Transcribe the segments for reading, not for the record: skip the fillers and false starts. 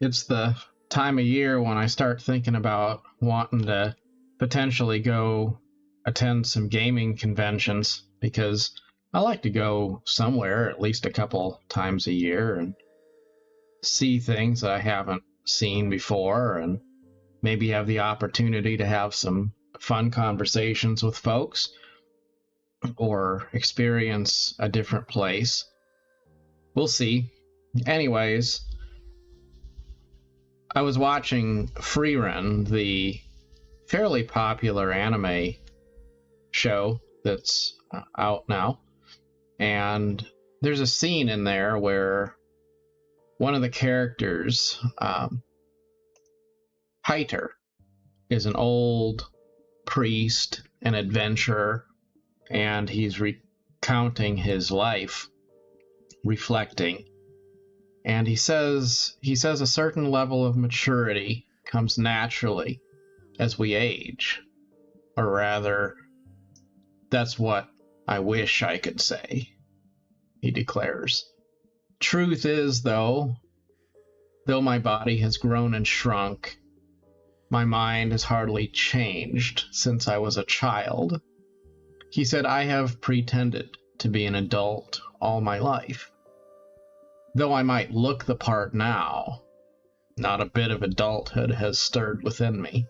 It's the time of year when I start thinking about wanting to potentially go attend some gaming conventions, because I like to go somewhere at least a couple times a year and see things that I haven't seen before, and maybe have the opportunity to have some fun conversations with folks or experience a different place. We'll see. Anyways, I was watching Freerun, the fairly popular anime show that's out now, and there's a scene in there where one of the characters, Heiter, is an old priest, an adventurer, and he's recounting his life, reflecting. And he says a certain level of maturity comes naturally as we age. Or rather, that's what I wish I could say, he declares. Truth is, though my body has grown and shrunk, my mind has hardly changed since I was a child. He said, I have pretended to be an adult all my life. Though I might look the part now, not a bit of adulthood has stirred within me.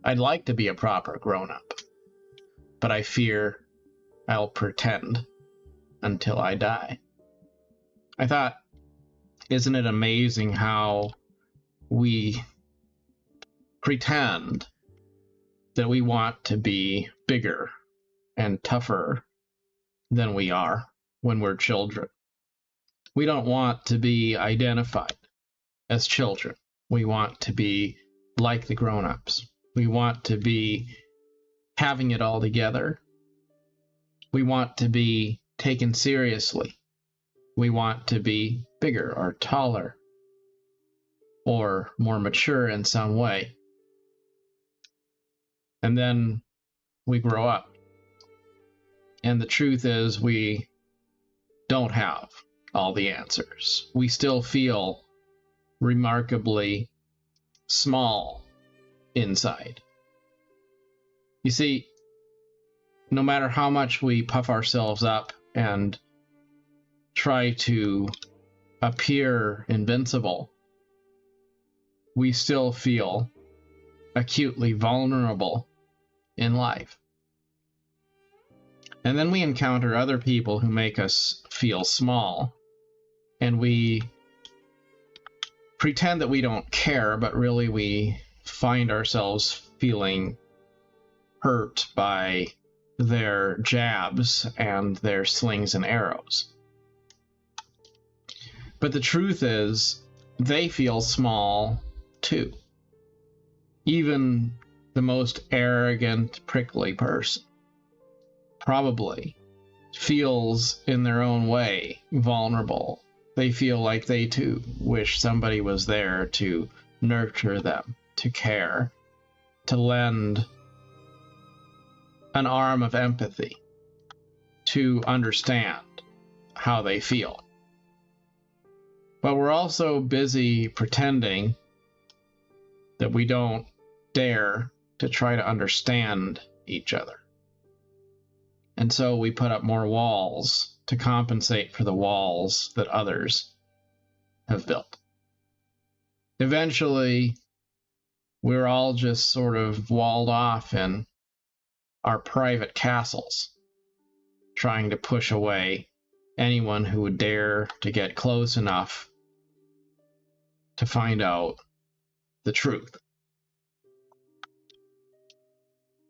I'd like to be a proper grown-up, but I fear I'll pretend until I die. I thought, isn't it amazing how we pretend that we want to be bigger and tougher than we are when we're children? We don't want to be identified as children. We want to be like the grown-ups. We want to be having it all together. We want to be taken seriously. We want to be bigger or taller or more mature in some way. And then we grow up. And the truth is, we don't have all the answers. We still feel remarkably small inside. You see, no matter how much we puff ourselves up and try to appear invincible, we still feel acutely vulnerable in life. And then we encounter other people who make us feel small, and we pretend that we don't care, but really we find ourselves feeling hurt by their jabs and their slings and arrows. But the truth is, they feel small too. Even the most arrogant, prickly person probably feels in their own way vulnerable. They feel like they too wish somebody was there to nurture them, to care, to lend an arm of empathy, to understand how they feel. But we're also busy pretending that we don't dare to try to understand each other. And so we put up more walls to compensate for the walls that others have built. Eventually, we're all just sort of walled off in our private castles, trying to push away anyone who would dare to get close enough to find out the truth.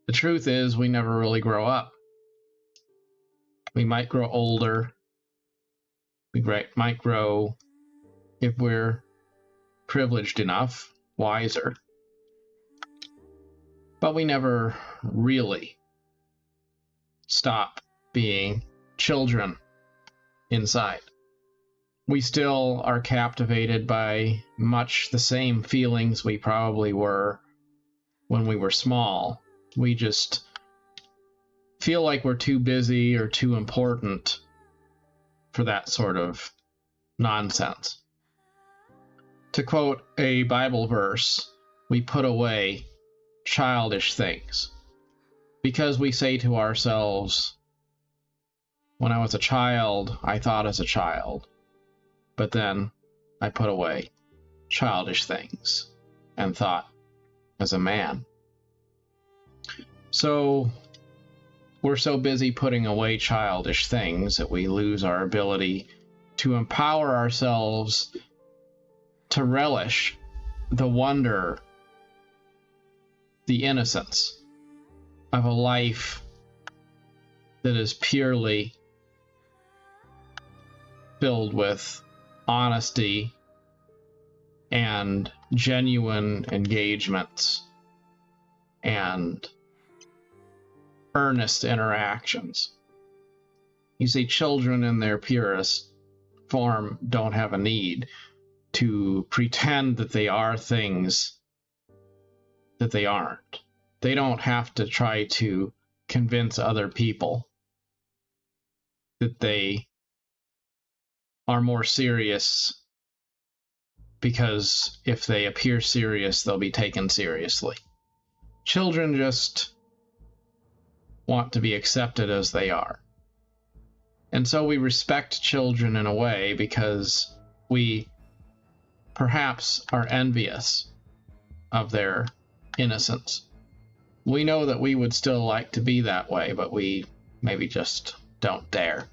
The truth is, we never really grow up. We might grow older. We might grow, if we're privileged enough, wiser. But we never really stop being children inside. We still are captivated by much the same feelings we probably were when we were small. We just feel like we're too busy or too important for that sort of nonsense. To quote a Bible verse, we put away childish things because we say to ourselves, when I was a child, I thought as a child, but then I put away childish things and thought as a man. So we're so busy putting away childish things that we lose our ability to empower ourselves to relish the wonder, the innocence of a life that is purely filled with honesty and genuine engagements and earnest interactions. You see, children in their purest form don't have a need to pretend that they are things that they aren't. They don't have to try to convince other people that they are more serious, because if they appear serious, they'll be taken seriously. Children just want to be accepted as they are. And so we respect children in a way because we perhaps are envious of their innocence. We know that we would still like to be that way, but we maybe just don't dare.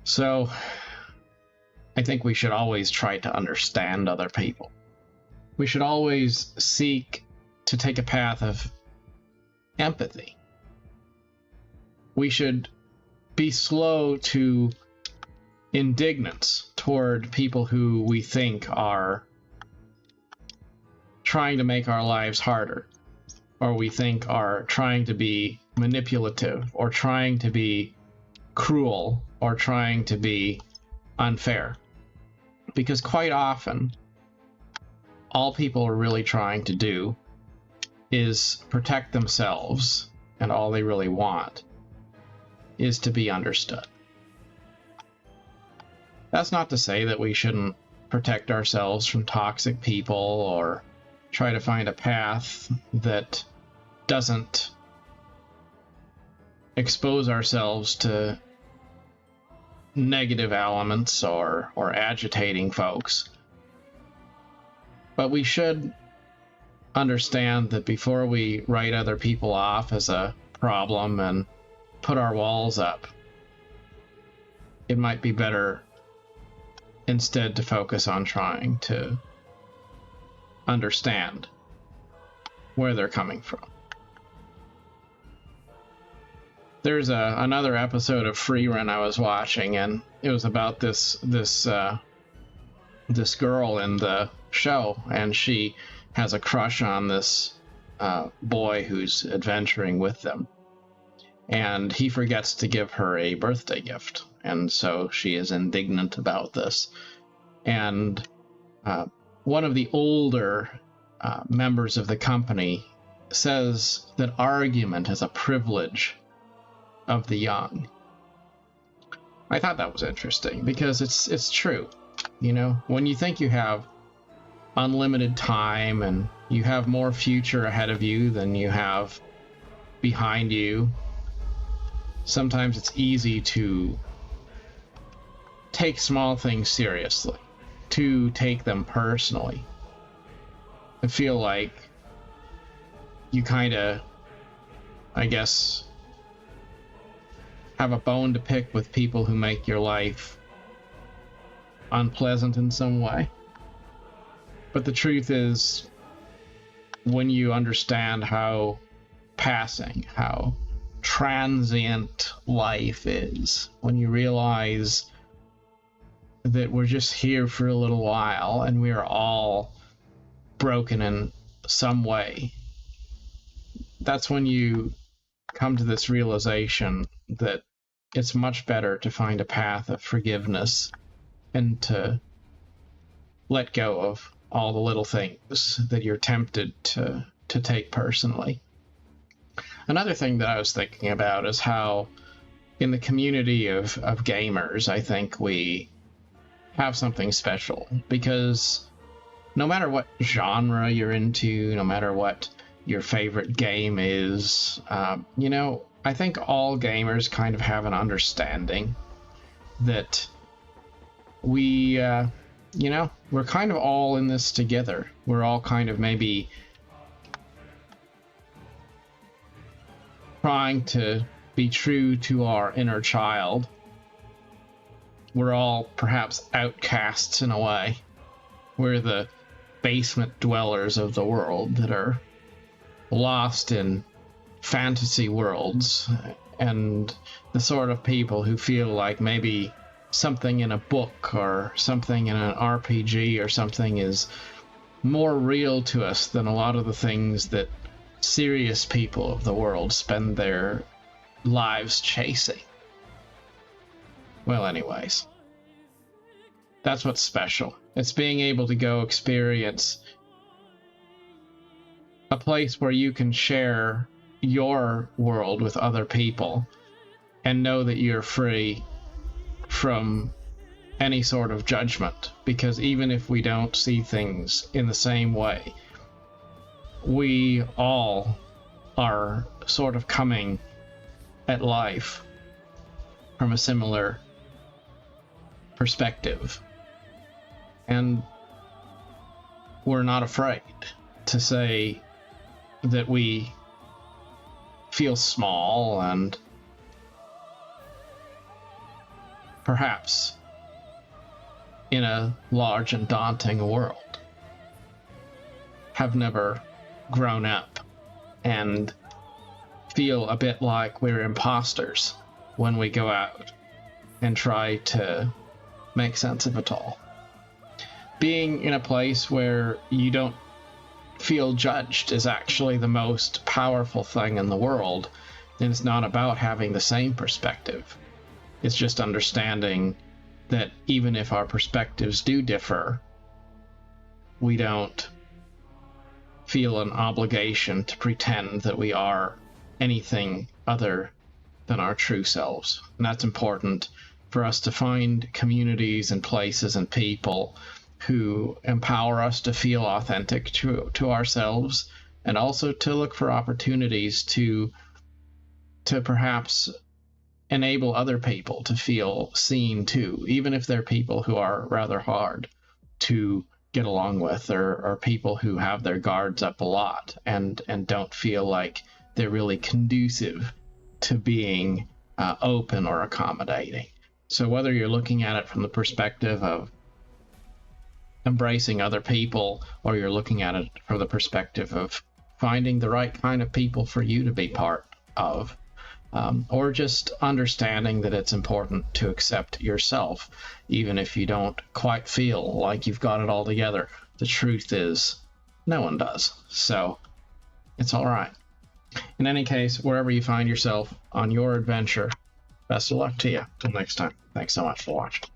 So I think we should always try to understand other people. We should always seek to take a path of empathy. We should be slow to indignance toward people who we think are trying to make our lives harder, or we think are trying to be manipulative, or trying to be cruel, or trying to be unfair. Because quite often, all people are really trying to do is protect themselves, and all they really want is to be understood. That's not to say that we shouldn't protect ourselves from toxic people or try to find a path that doesn't expose ourselves to negative elements or agitating folks. But we should understand that before we write other people off as a problem and put our walls up, it might be better instead to focus on trying to understand where they're coming from. There's another episode of Free Run I was watching, and it was about this girl in the show, and she has a crush on this boy who's adventuring with them, and he forgets to give her a birthday gift, and so she is indignant about this. And one of the older members of the company says that argument is a privilege of the young. I thought that was interesting because it's true. You know, when you think you have unlimited time and you have more future ahead of you than you have behind you, sometimes it's easy to take small things seriously, to take them personally, and feel like you kind of, I guess, have a bone to pick with people who make your life unpleasant in some way. But the truth is, when you understand how passing, how transient life is, when you realize that we're just here for a little while and we are all broken in some way, that's when you come to this realization that it's much better to find a path of forgiveness and to let go of all the little things that you're tempted to take personally. Another thing that I was thinking about is how in the community of gamers, I think we have something special, because no matter what genre you're into, no matter what your favorite game is, I think all gamers kind of have an understanding that we're kind of all in this together. We're all kind of maybe trying to be true to our inner child. We're all perhaps outcasts in a way. We're the basement dwellers of the world that are lost in fantasy worlds, and the sort of people who feel like maybe something in a book or something in an RPG or something is more real to us than a lot of the things that serious people of the world spend their lives chasing. Well, anyways, that's what's special. It's being able to go experience a place where you can share your world with other people and know that you're free from any sort of judgment, because even if we don't see things in the same way, we all are sort of coming at life from a similar perspective, and we're not afraid to say that we feel small and perhaps in a large and daunting world have never grown up and feel a bit like we're imposters when we go out and try to make sense of it all. Being in a place where you don't feel judged is actually the most powerful thing in the world, and it's not about having the same perspective. It's just understanding that even if our perspectives do differ, we don't feel an obligation to pretend that we are anything other than our true selves. And that's important for us to find communities and places and people who empower us to feel authentic to ourselves, and also to look for opportunities to perhaps enable other people to feel seen too, even if they're people who are rather hard to get along with, or people who have their guards up a lot and don't feel like they're really conducive to being open or accommodating. So whether you're looking at it from the perspective of embracing other people, or you're looking at it from the perspective of finding the right kind of people for you to be part of, or just understanding that it's important to accept yourself, even if you don't quite feel like you've got it all together. The truth is, no one does. So it's all right. In any case, wherever you find yourself on your adventure, best of luck to you. Till next time. Thanks so much for watching.